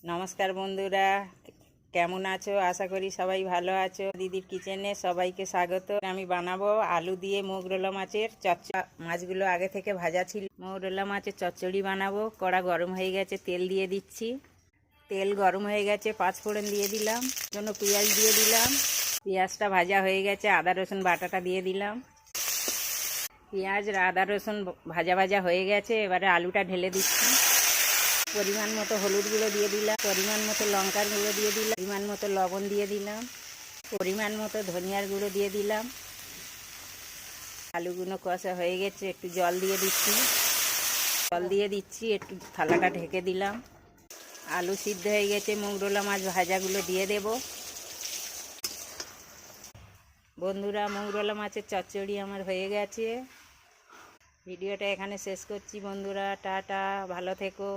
নমস্কার বন্ধুরা, কেমন আছো? আশা করি সবাই ভালো আছো। দিদির কিচেনে সবাইকে স্বাগত। আমি বানাবো আলু দিয়ে মৌরলা মাছের চচ্চড়ি। মাছগুলো আগে থেকে ভাজা ছিল। মৌরলা মাছের চচ্চড়ি বানাবো। কড়া গরম হয়ে গেছে, তেল দিয়ে দিচ্ছি। তেল গরম হয়ে গেছে, পাঁচফোড়ন দিয়ে দিলাম, জন্য পেঁয়াজ দিয়ে দিলাম। পেঁয়াজটা ভাজা হয়ে গেছে, আদা রসুন বাটাটা দিয়ে দিলাম। পেঁয়াজ আদা রসুন ভাজা ভাজা হয়ে গেছে, এবারে আলুটা ঢেলে দিচ্ছি। পরিমাণ মতো হলুদ গুঁড়ো দিয়ে দিলাম, পরিমাণ মতো লঙ্কার গুঁড়ো দিয়ে দিলাম, পরিমাণ মতো লবণ দিয়ে দিলাম, পরিমাণ মতো ধনিয়ার গুঁড়ো দিয়ে দিলাম। আলুগুলো কষা হয়ে গেছে, একটু জল দিয়ে দিচ্ছি, একটু থালাটা ঢেকে দিলাম। আলু সিদ্ধ হয়ে গেছে, মৌরলা মাছ ভাজাগুলো দিয়ে দেব। বন্ধুরা, মৌরলা মাছের চচ্চড়ি আমার হয়ে গেছে। ভিডিওটা এখানে শেষ করছি বন্ধুরা। টাটা, ভালো থেকো।